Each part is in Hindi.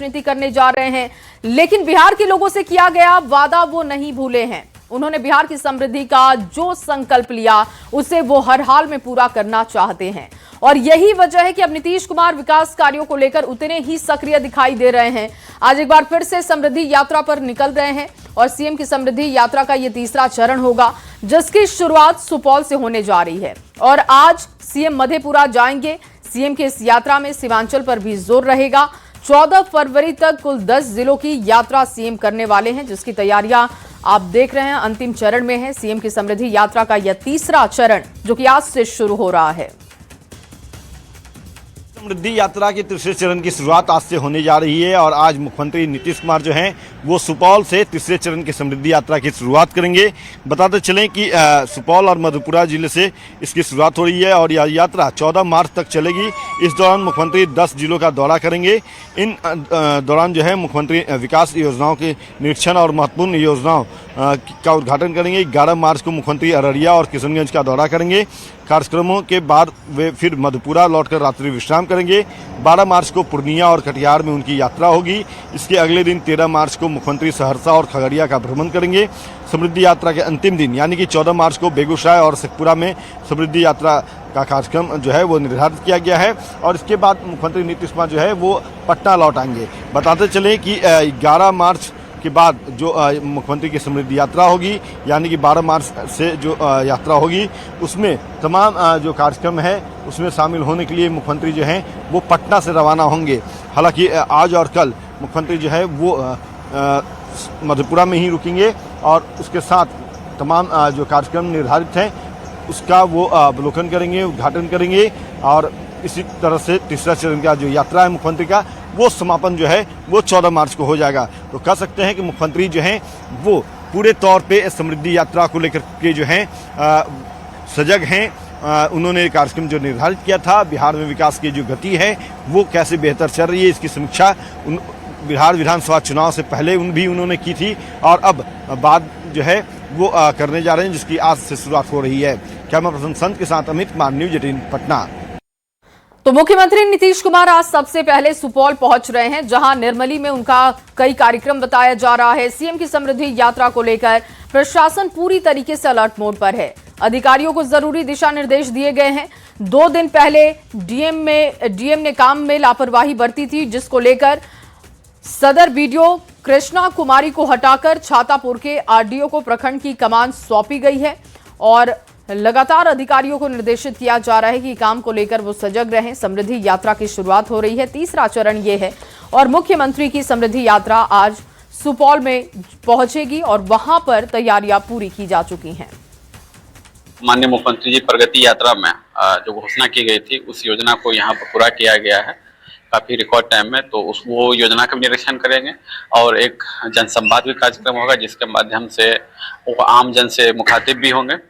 राजनीति करने जा रहे हैं, लेकिन बिहार के लोगों से किया गया वादा वो नहीं भूले हैं। उन्होंने बिहार की समृद्धि का जो संकल्प लिया उसे वो हर हाल में पूरा करना चाहते हैं और यही वजह है कि अब नीतीश कुमार विकास कार्यों को लेकर उतने ही सक्रिय दिखाई दे रहे हैं। आज एक बार फिर से समृद्धि यात्रा पर निकल रहे हैं और सीएम की समृद्धि यात्रा का ये तीसरा चरण होगा, जिसकी शुरुआत सुपौल से होने जा रही है और आज सीएम मधेपुरा जाएंगे। सीएम की इस यात्रा में सीमांचल पर भी जोर रहेगा। 14 फरवरी तक कुल 10 जिलों की यात्रा सीएम करने वाले हैं, जिसकी तैयारियां आप देख रहे हैं अंतिम चरण में है। सीएम की समृद्धि यात्रा का यह तीसरा चरण जो कि आज से शुरू हो रहा है। समृद्धि यात्रा के तीसरे चरण की शुरुआत आज से होने जा रही है और आज मुख्यमंत्री नीतीश कुमार जो हैं वो सुपौल से तीसरे चरण की समृद्धि यात्रा की शुरुआत करेंगे। बताते चलें कि सुपौल और मधेपुरा जिले से इसकी शुरुआत हो रही है और यह यात्रा 14 मार्च तक चलेगी। इस दौरान मुख्यमंत्री 10 जिलों का दौरा करेंगे। इन दौरान जो है मुख्यमंत्री विकास योजनाओं के निरीक्षण और महत्वपूर्ण योजनाओं का उद्घाटन करेंगे। 11 मार्च को मुख्यमंत्री अररिया और किशनगंज का दौरा करेंगे। कार्यक्रमों के बाद वे फिर मधेपुरा लौटकर रात्रि विश्राम करेंगे। 12 मार्च को पूर्णिया और कटिहार में उनकी यात्रा होगी। इसके अगले दिन 13 मार्च को मुख्यमंत्री सहरसा और खगड़िया का भ्रमण करेंगे। समृद्धि यात्रा के अंतिम दिन यानी कि 14 मार्च को बेगूसराय और शेखपुरा में समृद्धि यात्रा का कार्यक्रम जो है वो निर्धारित किया गया है और इसके बाद मुख्यमंत्री नीतीश कुमार जो है वो पटना लौट आएंगे। बताते चलें कि 11 मार्च के बाद जो मुख्यमंत्री की समृद्धि यात्रा होगी यानी कि 12 मार्च से जो यात्रा होगी उसमें तमाम जो कार्यक्रम है उसमें शामिल होने के लिए मुख्यमंत्री जो हैं वो पटना से रवाना होंगे। हालांकि आज और कल मुख्यमंत्री जो है वो मधेपुरा में ही रुकेंगे और उसके साथ तमाम जो कार्यक्रम निर्धारित हैं उसका वो अवलोकन करेंगे, उद्घाटन करेंगे और इसी तरह से तीसरा चरण का जो यात्रा है मुख्यमंत्री का वो समापन जो है वो 14 मार्च को हो जाएगा। तो कह सकते हैं कि मुख्यमंत्री जो हैं वो पूरे तौर पे समृद्धि यात्रा को लेकर के जो हैं सजग हैं। उन्होंने कार्यक्रम जो निर्धारित किया था, बिहार में विकास की जो गति है वो कैसे बेहतर चल रही है, इसकी समीक्षा बिहार विधानसभा चुनाव से पहले उन्होंने की थी और अब बाद जो है वो करने जा रहे हैं, जिसकी आज से शुरुआत हो रही है। कैमरा पर्सन संत के साथ अमित कुमार, न्यूज 18 पटना। तो मुख्यमंत्री नीतीश कुमार आज सबसे पहले सुपौल पहुंच रहे हैं, जहां निर्मली में उनका कई कार्यक्रम बताया जा रहा है। सीएम की समृद्धि यात्रा को लेकर प्रशासन पूरी तरीके से अलर्ट मोड पर है। अधिकारियों को जरूरी दिशा निर्देश दिए गए हैं। 2 दिन पहले डीएम ने काम में लापरवाही बरती थी, जिसको लेकर सदर बीडीओ कृष्णा कुमारी को हटाकर छातापुर के आरडीओ को प्रखंड की कमान सौंपी गई है और लगातार अधिकारियों को निर्देशित किया जा रहा है कि काम को लेकर वो सजग रहें। समृद्धि यात्रा की शुरुआत हो रही है, तीसरा चरण ये है और मुख्यमंत्री की समृद्धि यात्रा आज सुपौल में पहुंचेगी और वहां पर तैयारियां पूरी की जा चुकी हैं। माननीय मुख्यमंत्री जी प्रगति यात्रा में जो घोषणा की गई थी उस योजना को यहाँ पर पूरा किया गया है काफी रिकॉर्ड टाइम में। तो वो योजना का निरीक्षण करेंगे और एक जनसंवाद भी कार्यक्रम होगा जिसके माध्यम से वो आम जन से मुखातिब भी होंगे।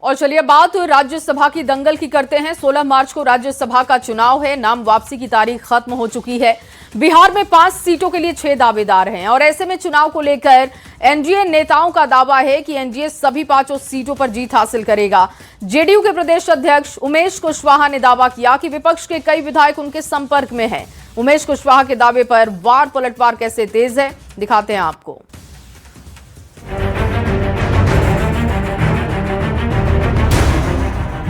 और चलिए बात राज्यसभा की दंगल की करते हैं। 16 मार्च को राज्यसभा का चुनाव है। नाम वापसी की तारीख खत्म हो चुकी है। बिहार में 5 सीटों के लिए 6 दावेदार हैं और ऐसे में चुनाव को लेकर एनडीए नेताओं का दावा है कि एनडीए सभी 5 सीटों पर जीत हासिल करेगा। जेडीयू के प्रदेश अध्यक्ष उमेश कुशवाहा ने दावा किया कि विपक्ष के कई विधायक उनके संपर्क में हैं। उमेश कुशवाहा के दावे पर वार पलटवार कैसे तेज है, दिखाते हैं आपको।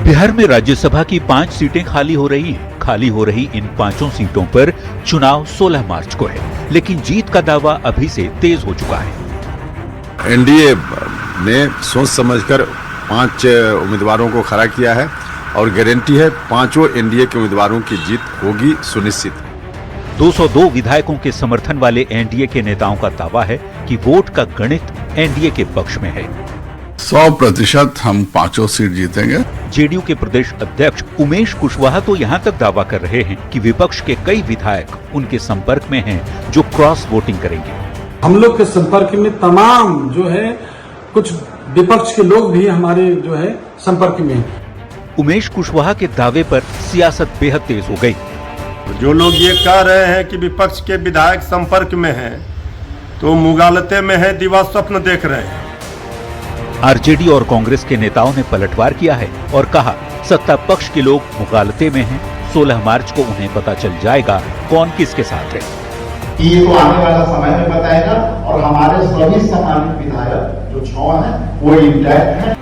बिहार में राज्यसभा की 5 सीटें खाली हो रही हैं। खाली हो रही इन 5 सीटों पर चुनाव 16 मार्च को है, लेकिन जीत का दावा अभी से तेज हो चुका है। एनडीए ने सोच समझकर 5 उम्मीदवारों को खड़ा किया है और गारंटी है 5 एनडीए के उम्मीदवारों की जीत होगी सुनिश्चित। 202 विधायकों के समर्थन वाले एनडीए के नेताओं का दावा है कि वोट का गणित एनडीए के पक्ष में है। 100% हम 5 सीट जीतेंगे। जेडीयू के प्रदेश अध्यक्ष उमेश कुशवाहा तो यहाँ तक दावा कर रहे हैं कि विपक्ष के कई विधायक उनके संपर्क में हैं जो क्रॉस वोटिंग करेंगे। हम लोग के संपर्क में तमाम जो है कुछ विपक्ष के लोग भी हमारे जो है संपर्क में हैं। उमेश कुशवाहा के दावे पर सियासत बेहद तेज हो गई। जो लोग ये कह रहे हैं कि विपक्ष के विधायक संपर्क में हैं तो मुगालते में है, दिवा स्वप्न देख रहे हैं। आरजेडी और कांग्रेस के नेताओं ने पलटवार किया है और कहा सत्ता पक्ष के लोग मुगालते में हैं 16 मार्च को उन्हें पता चल जाएगा कौन किसके साथ है। ये तो आने वाला समय में बताएगा और हमारे सभी सम्मानित विधायक जो 6 हैं वो इंटैक्ट हैं।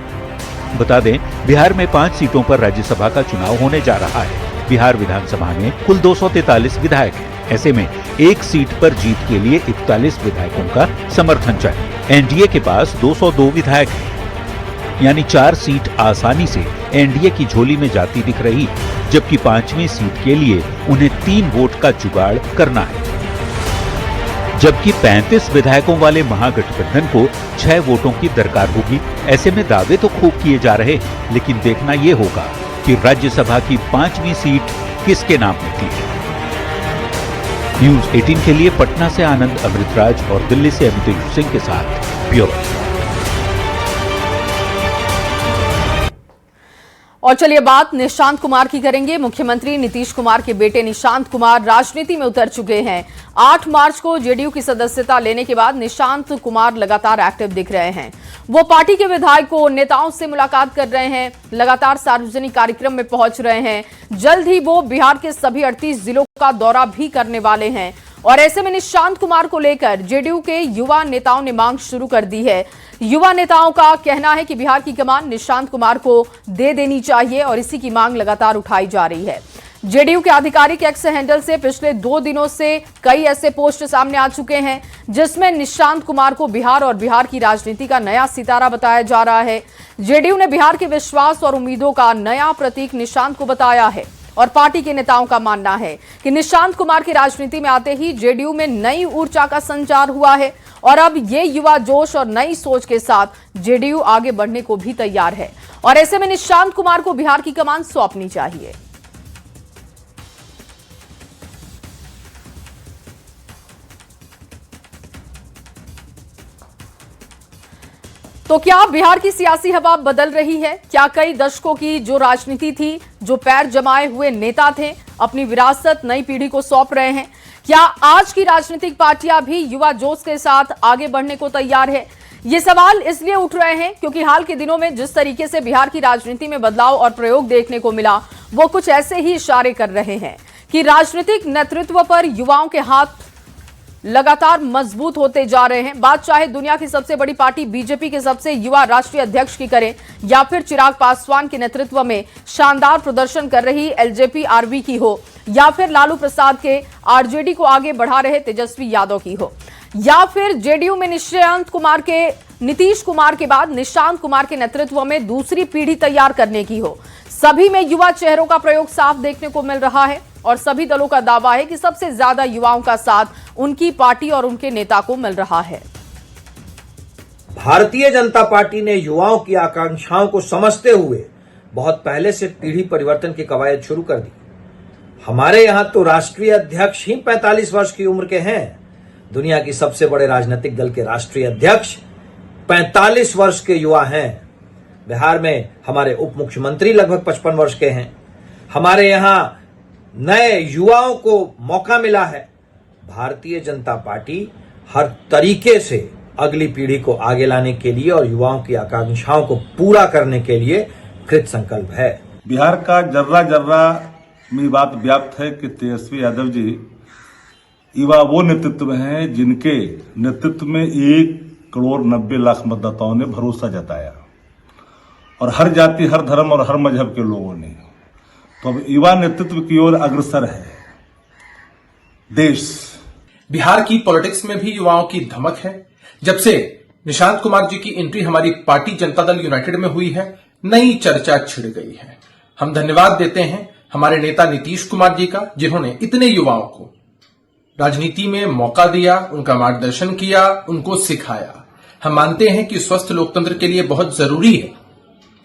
बता दें, बिहार में 5 सीटों पर राज्यसभा का चुनाव होने जा रहा है। बिहार विधानसभा में कुल 243 विधायक हैं। ऐसे में एक सीट पर जीत के लिए 41 विधायकों का समर्थन चाहिए। एनडीए के पास 202 विधायक हैं, यानी 4 सीट आसानी से एनडीए की झोली में जाती दिख रही है, जबकि 5वीं सीट के लिए उन्हें 3 वोट का जुगाड़ करना है। जबकि 35 विधायकों वाले महागठबंधन को 6 वोटों की दरकार होगी। ऐसे में दावे तो खूब किए जा रहे हैं, लेकिन देखना ये होगा कि राज्यसभा की 5वीं सीट किसके नाम होती है। न्यूज 18 के लिए पटना से आनंद अमृतराज और दिल्ली से अमितेश सिंह के साथ ब्यूरो। और चलिए बात निशांत कुमार की करेंगे। मुख्यमंत्री नीतीश कुमार के बेटे निशांत कुमार राजनीति में उतर चुके हैं। 8 मार्च को जेडीयू की सदस्यता लेने के बाद निशांत कुमार लगातार एक्टिव दिख रहे हैं। वो पार्टी के विधायकों नेताओं से मुलाकात कर रहे हैं, लगातार सार्वजनिक कार्यक्रम में पहुंच रहे हैं। जल्द ही वो बिहार के सभी 38 जिलों का दौरा भी करने वाले हैं। और ऐसे में निशांत कुमार को लेकर जेडीयू के युवा नेताओं ने मांग शुरू कर दी है। युवा नेताओं का कहना है कि बिहार की कमान निशांत कुमार को दे देनी चाहिए और इसी की मांग लगातार उठाई जा रही है। जेडीयू के आधिकारिक एक्स हैंडल से पिछले 2 दिनों से कई ऐसे पोस्ट सामने आ चुके हैं जिसमें निशांत कुमार को बिहार और बिहार की राजनीति का नया सितारा बताया जा रहा है। जेडीयू ने बिहार के विश्वास और उम्मीदों का नया प्रतीक निशांत को बताया है और पार्टी के नेताओं का मानना है कि निशांत कुमार की राजनीति में आते ही जेडीयू में नई ऊर्जा का संचार हुआ है और अब ये युवा जोश और नई सोच के साथ जेडीयू आगे बढ़ने को भी तैयार है। और ऐसे में निशांत कुमार को बिहार की कमान सौंपनी चाहिए। तो क्या बिहार की सियासी हवा बदल रही है? क्या कई दशकों की जो राजनीति थी, जो पैर जमाए हुए नेता थे, अपनी विरासत नई पीढ़ी को सौंप रहे हैं? क्या आज की राजनीतिक पार्टियां भी युवा जोश के साथ आगे बढ़ने को तैयार है? ये सवाल इसलिए उठ रहे हैं क्योंकि हाल के दिनों में जिस तरीके से बिहार की राजनीति में बदलाव और प्रयोग देखने को मिला, वो कुछ ऐसे ही इशारे कर रहे हैं कि राजनीतिक नेतृत्व पर युवाओं के हाथ लगातार मजबूत होते जा रहे हैं। बात चाहे दुनिया की सबसे बड़ी पार्टी बीजेपी के सबसे युवा राष्ट्रीय अध्यक्ष की करें या फिर चिराग पासवान के नेतृत्व में शानदार प्रदर्शन कर रही एलजेपी आरबी की हो या फिर लालू प्रसाद के आरजेडी को आगे बढ़ा रहे तेजस्वी यादव की हो या फिर जेडीयू में नीतीश कुमार के बाद निशांत कुमार के नेतृत्व में दूसरी पीढ़ी तैयार करने की हो, सभी में युवा चेहरों का प्रयोग साफ देखने को मिल रहा है और सभी दलों का दावा है कि सबसे ज्यादा युवाओं का साथ उनकी पार्टी और उनके नेता को मिल रहा है। भारतीय जनता पार्टी ने युवाओं की आकांक्षाओं को समझते हुए बहुत पहले से पीढ़ी परिवर्तन की कवायद शुरू कर दी। हमारे यहां तो राष्ट्रीय अध्यक्ष ही 45 वर्ष की उम्र के हैं। दुनिया की सबसे बड़े राजनीतिक दल के राष्ट्रीय अध्यक्ष 45 वर्ष के युवा हैं। बिहार में हमारे उप मुख्यमंत्री लगभग 55 वर्ष के हैं। हमारे यहां नए युवाओं को मौका मिला है। भारतीय जनता पार्टी हर तरीके से अगली पीढ़ी को आगे लाने के लिए और युवाओं की आकांक्षाओं को पूरा करने के लिए कृत संकल्प है। बिहार का जर्रा जर्रा में बात व्याप्त है कि तेजस्वी यादव जी युवा वो नेतृत्व हैं जिनके नेतृत्व में 1,90,00,000 मतदाताओं ने भरोसा जताया और हर जाति, हर धर्म और हर मजहब के लोगों ने। तो अब युवा नेतृत्व की ओर अग्रसर है देश। बिहार की पॉलिटिक्स में भी युवाओं की धमक है। जब से निशांत कुमार जी की एंट्री हमारी पार्टी जनता दल यूनाइटेड में हुई है, नई चर्चा छिड़ गई है। हम धन्यवाद देते हैं हमारे नेता नीतीश कुमार जी का, जिन्होंने इतने युवाओं को राजनीति में मौका दिया, उनका मार्गदर्शन किया, उनको सिखाया। हम मानते हैं कि स्वस्थ लोकतंत्र के लिए बहुत जरूरी है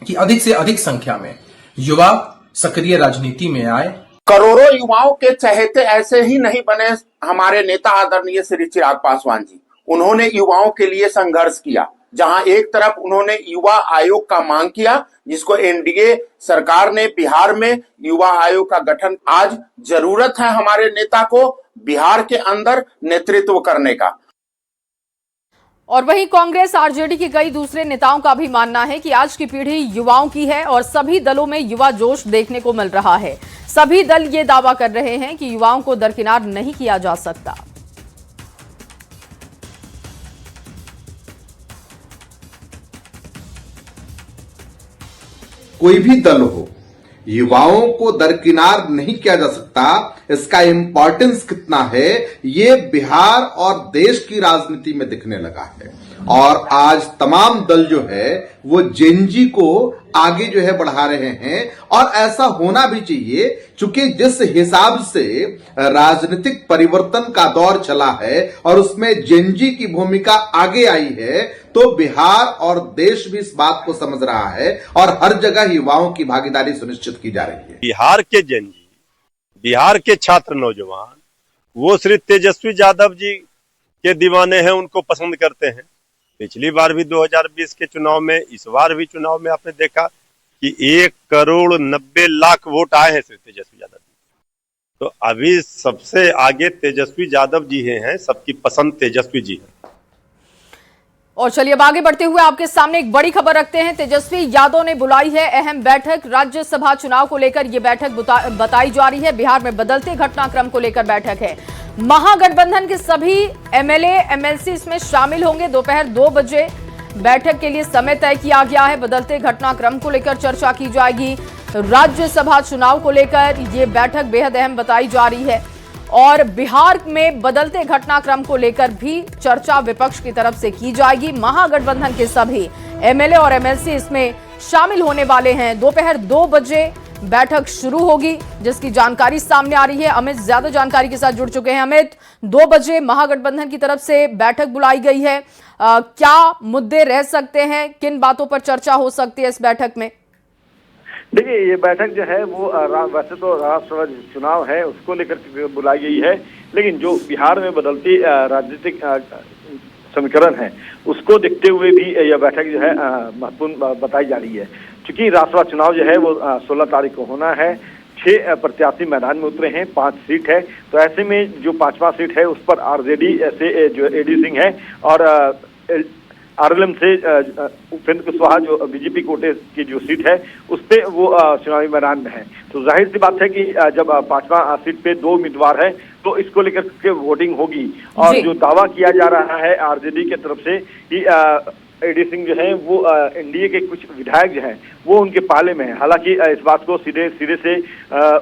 कि अधिक से अधिक संख्या में युवा सक्रिय राजनीति में आए। करोड़ों युवाओं के चहेते ऐसे ही नहीं बने हमारे नेता आदरणीय श्री चिराग पासवान जी। उन्होंने युवाओं के लिए संघर्ष किया। जहां एक तरफ उन्होंने युवा आयोग का मांग किया, जिसको एनडीए सरकार ने बिहार में युवा आयोग का गठन। आज जरूरत है हमारे नेता को बिहार के अंदर नेतृत्व करने का। और वहीं कांग्रेस आरजेडी के कई दूसरे नेताओं का भी मानना है कि आज की पीढ़ी युवाओं की है और सभी दलों में युवा जोश देखने को मिल रहा है। सभी दल ये दावा कर रहे हैं कि युवाओं को दरकिनार नहीं किया जा सकता। कोई भी दल हो, युवाओं को दरकिनार नहीं किया जा सकता। इसका इंपॉर्टेंस कितना है ये बिहार और देश की राजनीति में दिखने लगा है और आज तमाम दल जो है वो जेनजी को आगे जो है बढ़ा रहे हैं और ऐसा होना भी चाहिए, क्योंकि जिस हिसाब से राजनीतिक परिवर्तन का दौर चला है और उसमें जेनजी की भूमिका आगे आई है, तो बिहार और देश भी इस बात को समझ रहा है और हर जगह युवाओं की भागीदारी सुनिश्चित की जा रही है। बिहार के जेनजी, बिहार के छात्र नौजवान, वो श्री तेजस्वी यादव जी के दीवाने हैं, उनको पसंद करते हैं। पिछली बार भी 2020 के चुनाव में, इस बार भी चुनाव में आपने देखा कि 1,90,00,000 वोट आए हैं श्री तेजस्वी यादव जी। तो अभी सबसे आगे तेजस्वी यादव जी हैं, सबकी पसंद तेजस्वी जी है। और चलिए अब आगे बढ़ते हुए आपके सामने एक बड़ी खबर रखते हैं। तेजस्वी यादव ने बुलाई है अहम बैठक। राज्यसभा चुनाव को लेकर यह बैठक बताई जा रही है। बिहार में बदलते घटनाक्रम को लेकर बैठक है। महागठबंधन के सभी एमएलए एमएलसी इसमें शामिल होंगे। दोपहर 2 बजे बैठक के लिए समय तय किया गया है। बदलते घटनाक्रम को लेकर चर्चा की जाएगी। राज्यसभा चुनाव को लेकर यह बैठक बेहद अहम बताई जा रही है और बिहार में बदलते घटनाक्रम को लेकर भी चर्चा विपक्ष की तरफ से की जाएगी। महागठबंधन के सभी एमएलए और एमएलसी इसमें शामिल होने वाले हैं। दोपहर 2 बजे बैठक शुरू होगी, जिसकी जानकारी सामने आ रही है। अमित ज्यादा जानकारी के साथ जुड़ चुके हैं। अमित, 2 बजे महागठबंधन की तरफ से बैठक बुलाई गई है। क्या मुद्दे रह सकते हैं, किन बातों पर चर्चा हो सकती है इस बैठक में? देखिए, ये बैठक जो है वो वैसे तो राष्ट्रसभा चुनाव है उसको लेकर बुलाई गई है, लेकिन जो बिहार में बदलती राजनीतिक समीकरण है उसको देखते हुए भी यह बैठक जो है महत्वपूर्ण बताई जा रही है। क्योंकि राष्ट्रसभा चुनाव जो है वो 16 तारीख को होना है। 6 प्रत्याशी मैदान में उतरे हैं, 5 सीट है। तो ऐसे में जो 5वां सीट है उस पर आरजेडी से जो एडी सिंह है और आरएलएम से उपेंद्र कुशवाहा जो बीजेपी कोटे की जो सीट है उस पे वो चुनावी मैदान में है। तो जाहिर सी बात है कि जब 5वां सीट पे 2 उम्मीदवार है तो इसको लेकर के वोटिंग होगी। और जो दावा किया जा रहा है आरजेडी की तरफ से कि एडी सिंह जो है वो एनडीए के कुछ विधायक जो हैं वो उनके पाले में है। हालांकि इस बात को सीधे से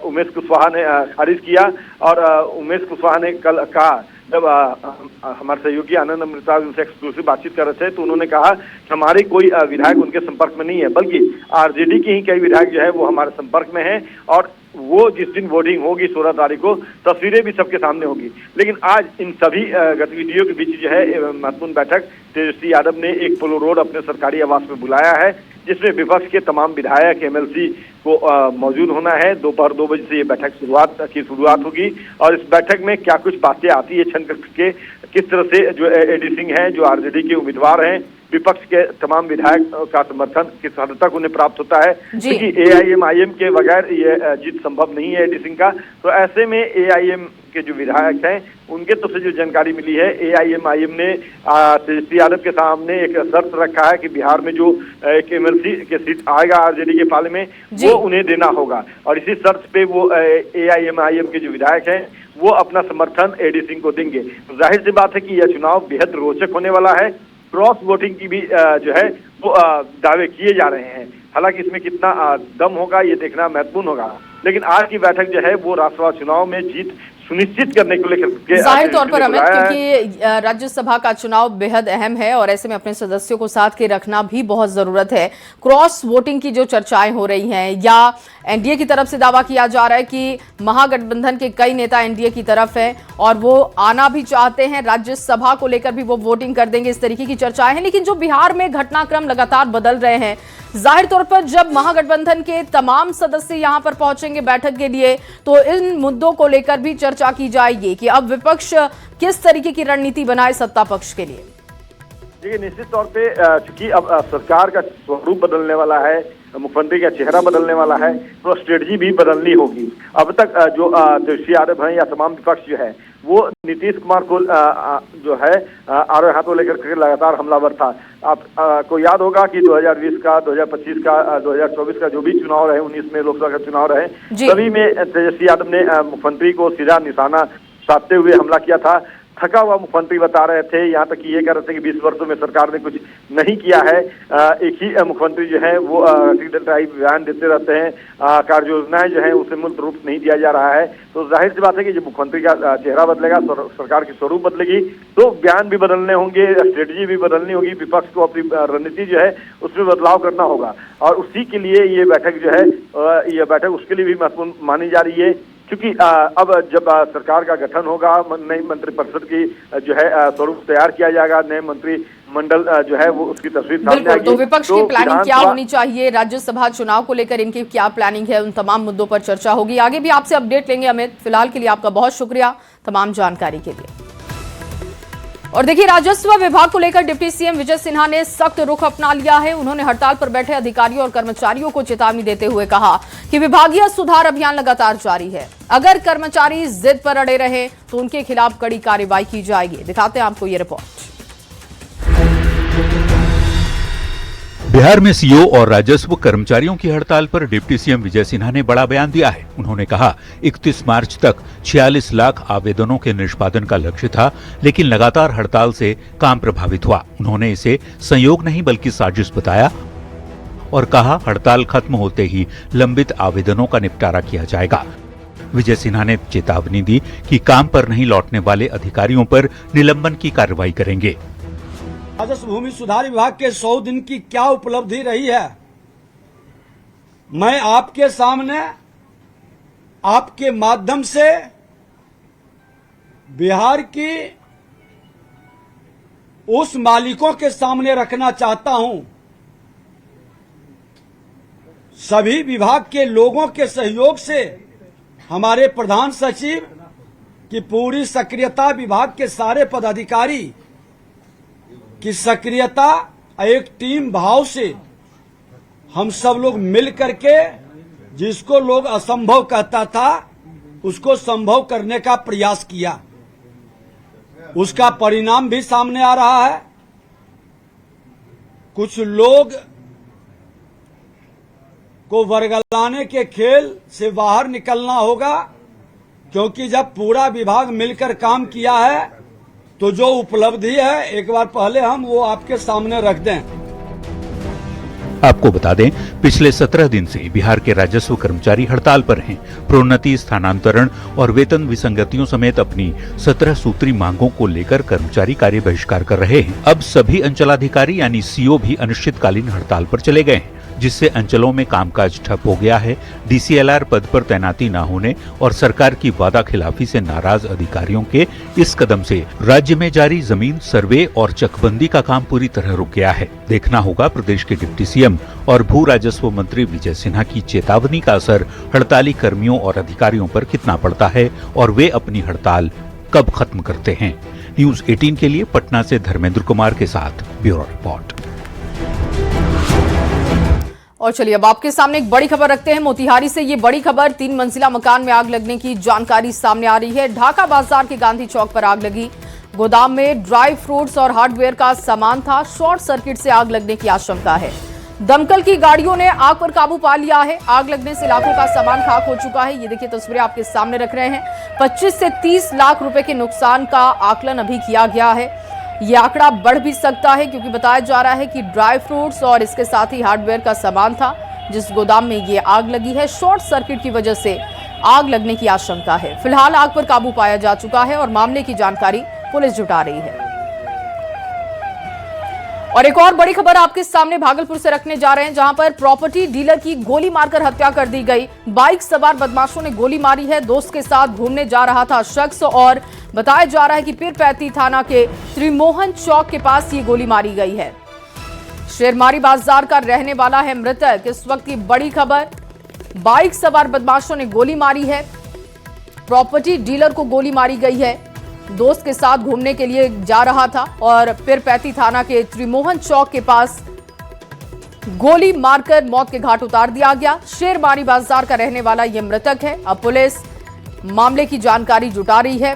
उमेश कुशवाहा ने खारिज किया और उमेश कुशवाहा ने कल कहा, जब हमारे सहयोगी आनंद अमृता उनसे एक्सक्लूसिव बातचीत कर रहे थे तो उन्होंने कहा कि हमारे कोई विधायक उनके संपर्क में नहीं है, बल्कि आरजेडी के ही कई विधायक जो है वो हमारे संपर्क में हैं और वो जिस दिन वोटिंग होगी 16 तारीख को, तस्वीरें भी सबके सामने होगी। लेकिन आज इन सभी गतिविधियों के बीच जो है महत्वपूर्ण बैठक तेजस्वी यादव ने एक पोलो रोड अपने सरकारी आवास में बुलाया है, जिसमें विपक्ष के तमाम विधायक एमएलसी को मौजूद होना है। दोपहर 2 बजे से ये बैठक शुरुआत होगी और इस बैठक में क्या कुछ बातें आती है क्षण के, किस तरह से जो एडी सिंह है जो आरजेडी के उम्मीदवार हैं, विपक्ष के तमाम विधायक का समर्थन किस हद तक उन्हें प्राप्त होता है, क्योंकि एआईएम के बगैर ये जीत संभव नहीं है एडी सिंह का। तो ऐसे में एआईएम के जो विधायक हैं उनके तरफ से जो जानकारी मिली है, एआईएम ने तेजस्वी यादव के सामने एक शर्त रखा है कि बिहार में जो एक एमएलसी के सीट आएगा आरजेडी के पाले में वो उन्हें देना होगा और इसी शर्त पे वो एआईएम के जो विधायक हैं वो अपना समर्थन एडी सिंह को देंगे। तो जाहिर सी बात है कि यह चुनाव बेहद रोचक होने वाला है। क्रॉस वोटिंग की भी जो है वो दावे किए जा रहे हैं। हालांकि इसमें कितना दम होगा ये देखना महत्वपूर्ण होगा, लेकिन आज की बैठक जो है वो राष्ट्रसभा चुनाव में जीत सुनिश्चित करने को लेकर जाहिर तौर पर अमित, क्योंकि राज्यसभा का चुनाव बेहद अहम है और ऐसे में अपने सदस्यों को साथ के रखना भी बहुत जरूरत है। क्रॉस वोटिंग की जो चर्चाएं हो रही हैं या एनडीए की तरफ से दावा किया जा रहा है कि महागठबंधन के कई नेता एनडीए की तरफ है और वो आना भी चाहते हैं, राज्यसभा को लेकर भी वो वोटिंग कर देंगे, इस तरीके की चर्चाएं हैं। लेकिन जो बिहार में घटनाक्रम लगातार बदल रहे हैं, जाहिर तौर पर जब महागठबंधन के तमाम सदस्य यहां पर पहुंचेंगे बैठक के लिए तो इन मुद्दों को लेकर भी चर्चा की जाएगी कि अब विपक्ष किस तरीके की रणनीति बनाए सत्ता पक्ष के लिए। देखिए, निश्चित तौर पे चूंकि अब सरकार का स्वरूप बदलने वाला है, मुख्यमंत्री का चेहरा बदलने वाला है तो स्ट्रेटजी भी बदलनी होगी। अब तक जो तेजस्वी यादव हैं या तमाम विपक्ष जो है वो नीतीश कुमार को जो है आरोप हाथों लेकर के लगातार हमलावर था। आपको याद होगा कि 2020 का, 2025 का, 2024 का जो भी चुनाव रहे, 19 में लोकसभा का चुनाव रहे, सभी में तेजस्वी यादव ने मुख्यमंत्री को सीधा निशाना साधते हुए हमला किया था। थका हुआ मुख्यमंत्री बता रहे थे, यहाँ तक कि ये कह रहे थे कि 20 वर्षों में सरकार ने कुछ नहीं किया है। एक ही मुख्यमंत्री जो है वो बयान देते रहते हैं, कार्य योजनाएं जो है उसे मूर्त रूप नहीं दिया जा रहा है। तो जाहिर सी बात है कि जब मुख्यमंत्री का चेहरा बदलेगा, सरकार की स्वरूप बदलेगी, तो बयान भी बदलने होंगे, स्ट्रेटजी भी बदलनी होगी, विपक्ष को अपनी रणनीति जो है उसमें बदलाव करना होगा। और उसी के लिए ये बैठक जो है, ये बैठक उसके लिए भी महत्वपूर्ण मानी जा रही है, क्योंकि अब जब सरकार का गठन होगा, नई मंत्रिपरिषद की जो है स्वरूप तैयार किया जाएगा, नए मंत्रिमंडल जो है वो उसकी तस्वीर सामने आएगी। तो विपक्ष की प्लानिंग क्या होनी चाहिए, राज्यसभा चुनाव को लेकर इनकी क्या प्लानिंग है, उन तमाम मुद्दों पर चर्चा होगी। आगे भी आपसे अपडेट लेंगे अमित। फिलहाल के लिए आपका बहुत शुक्रिया तमाम जानकारी के लिए। और देखिए, राजस्व विभाग को लेकर डिप्टी सीएम विजय सिन्हा ने सख्त रुख अपना लिया है। उन्होंने हड़ताल पर बैठे अधिकारियों और कर्मचारियों को चेतावनी देते हुए कहा कि विभागीय सुधार अभियान लगातार जारी है। अगर कर्मचारी जिद पर अड़े रहे तो उनके खिलाफ कड़ी कार्रवाई की जाएगी। दिखाते हैं आपको ये रिपोर्ट। बिहार में सीओ और राजस्व कर्मचारियों की हड़ताल पर डिप्टी सीएम विजय सिन्हा ने बड़ा बयान दिया है। उन्होंने कहा 31 मार्च तक 46 लाख आवेदनों के निष्पादन का लक्ष्य था, लेकिन लगातार हड़ताल से काम प्रभावित हुआ। उन्होंने इसे संयोग नहीं बल्कि साजिश बताया और कहा हड़ताल खत्म होते ही लंबित आवेदनों का निपटारा किया जाएगा। विजय सिन्हा ने चेतावनी दी कि काम पर नहीं लौटने वाले अधिकारियों पर निलंबन की कार्रवाई करेंगे। राजस्व भूमि सुधार विभाग के 100 दिन की क्या उपलब्धि रही है, मैं आपके सामने आपके माध्यम से बिहार की उस मालिकों के सामने रखना चाहता हूं। सभी विभाग के लोगों के सहयोग से हमारे प्रधान सचिव की पूरी सक्रियता, विभाग के सारे पदाधिकारी की सक्रियता, एक टीम भाव से हम सब लोग मिल करके जिसको लोग असंभव कहता था उसको संभव करने का प्रयास किया। उसका परिणाम भी सामने आ रहा है। कुछ लोग को वर्गलाने के खेल से बाहर निकलना होगा, क्योंकि जब पूरा विभाग मिलकर काम किया है तो जो उपलब्धि है एक बार पहले हम वो आपके सामने रख दें। आपको बता दें, पिछले 17 दिन से बिहार के राजस्व कर्मचारी हड़ताल पर हैं। प्रोन्नति, स्थानांतरण और वेतन विसंगतियों समेत अपनी 17 सूत्री मांगों को लेकर कर्मचारी कार्य बहिष्कार कर रहे हैं। अब सभी अंचलाधिकारी यानी सीओ भी अनिश्चितकालीन हड़ताल पर चले गए हैं, जिससे अंचलों में कामकाज ठप हो गया है। डीसीएलआर पद पर तैनाती न होने और सरकार की वादा खिलाफी से नाराज अधिकारियों के इस कदम से राज्य में जारी जमीन सर्वे और चकबंदी का काम पूरी तरह रुक गया है। देखना होगा प्रदेश के डिप्टी सीएम और भू राजस्व मंत्री विजय सिन्हा की चेतावनी का असर हड़ताली कर्मियों और अधिकारियों पर कितना पड़ता है और वे अपनी हड़ताल कब खत्म करते हैं। न्यूज 18 के लिए पटना से धर्मेंद्र कुमार के साथ ब्यूरो रिपोर्ट। और चलिए अब आपके सामने एक बड़ी खबर रखते हैं मोतिहारी से। ये बड़ी खबर, 3 मंजिला मकान में आग लगने की जानकारी सामने आ रही है। ढाका बाजार के गांधी चौक पर आग लगी। गोदाम में ड्राई फ्रूट्स और हार्डवेयर का सामान था। शॉर्ट सर्किट से आग लगने की आशंका है। दमकल की गाड़ियों ने आग पर काबू पा लिया है। आग लगने से लाखों का सामान खाक हो चुका है। ये देखिए तस्वीरें आपके सामने रख रहे हैं। 25 से 30 लाख रुपए के नुकसान का आकलन अभी किया गया है। ये आंकड़ा बढ़ भी सकता है, क्योंकि बताया जा रहा है कि ड्राई फ्रूट्स और इसके साथ ही हार्डवेयर का सामान था जिस गोदाम में ये आग लगी है। शॉर्ट सर्किट की वजह से आग लगने की आशंका है। फिलहाल आग पर काबू पाया जा चुका है और मामले की जानकारी पुलिस जुटा रही है। और एक और बड़ी खबर आपके सामने भागलपुर से रखने जा रहे हैं, जहां पर प्रॉपर्टी डीलर की गोली मारकर हत्या कर दी गई। बाइक सवार बदमाशों ने गोली मारी है। दोस्त के साथ घूमने जा रहा था शख्स और बताया जा रहा है कि पीरपैंती थाना के त्रिमोहन चौक के पास ये गोली मारी गई है। शेरमारी बाजार का रहने वाला है मृतक। इस वक्त की बड़ी खबर, बाइक सवार बदमाशों ने गोली मारी है। प्रॉपर्टी डीलर को गोली मारी गई है। दोस्त के साथ घूमने के लिए जा रहा था और पीरपैंती थाना के त्रिमोहन चौक के पास गोली मारकर मौत के घाट उतार दिया गया। शेरबानी बाजार का रहने वाला यह मृतक है। अब पुलिस मामले की जानकारी जुटा रही है।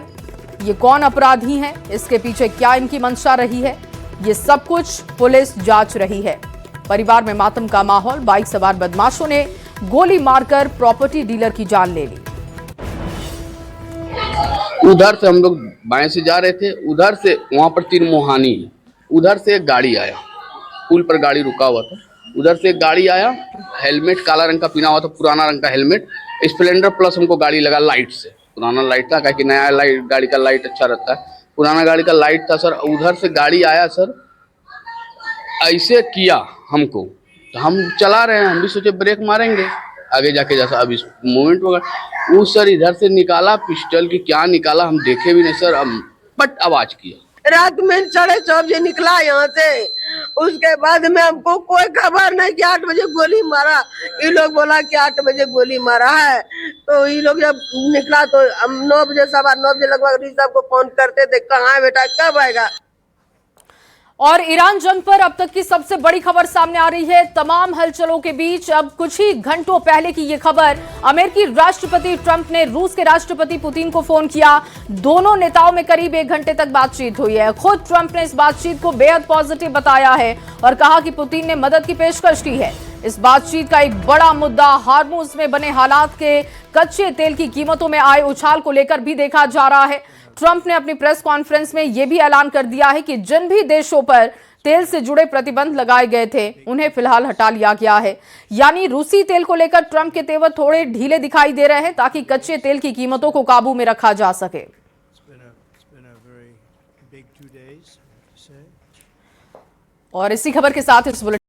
ये कौन अपराधी हैं, इसके पीछे क्या इनकी मंशा रही है, ये सब कुछ पुलिस जांच रही है। परिवार में मातम का माहौल। बाइक सवार बदमाशों ने गोली मारकर प्रॉपर्टी डीलर की जान ले ली। उधर से हम लोग बाएं से जा रहे थे, उधर से वहां पर तीन मोहानी है, उधर से एक गाड़ी आया, पुल पर गाड़ी रुका हुआ था, उधर से एक गाड़ी आया, हेलमेट काला रंग का पहना हुआ था, पुराना रंग का हेलमेट, स्प्लेंडर प्लस हमको गाड़ी लगा लाइट से, पुराना लाइट था, क्योंकि नया लाइट गाड़ी का लाइट अच्छा रहता है, पुराना गाड़ी का लाइट था सर। उधर से गाड़ी आया सर, ऐसे किया हमको, तो हम चला रहे हैं, हम भी सोचे ब्रेक मारेंगे आगे जाके, जैसा अब इस मूवमेंट होगा, वो सर इधर से निकाला पिस्टल की, क्या निकाला हम देखे भी नहीं सर, बट आवाज किया। रात में 4:30 बजे निकला यहाँ से, उसके बाद में हमको कोई खबर नहीं कि 8 बजे गोली मारा। ये लोग बोला कि 8 बजे गोली मारा है, तो ये लोग जब निकला तो हम 9 बजे 9:15 बजे लगभग साहब को फोन करते थे, कहाँ है बेटा, कब आएगा। और ईरान जंग पर अब तक की सबसे बड़ी खबर सामने आ रही है। तमाम हलचलों के बीच अब कुछ ही घंटों पहले की ये खबर, अमेरिकी राष्ट्रपति ट्रंप ने रूस के राष्ट्रपति पुतिन को फोन किया। दोनों नेताओं में करीब 1 घंटे तक बातचीत हुई है। खुद ट्रंप ने इस बातचीत को बेहद पॉजिटिव बताया है और कहा कि पुतिन ने मदद की पेशकश की है। इस बातचीत का एक बड़ा मुद्दा हार्मुज में बने हालात के कच्चे तेल की कीमतों में आए उछाल को लेकर भी देखा जा रहा है। ट्रंप ने अपनी प्रेस कॉन्फ्रेंस में यह भी ऐलान कर दिया है कि जिन भी देशों पर तेल से जुड़े प्रतिबंध लगाए गए थे उन्हें फिलहाल हटा लिया गया है। यानी रूसी तेल को लेकर ट्रंप के तेवर थोड़े ढीले दिखाई दे रहे हैं ताकि कच्चे तेल की कीमतों को काबू में रखा जा सके। और इसी खबर के साथ इस बुलेटिन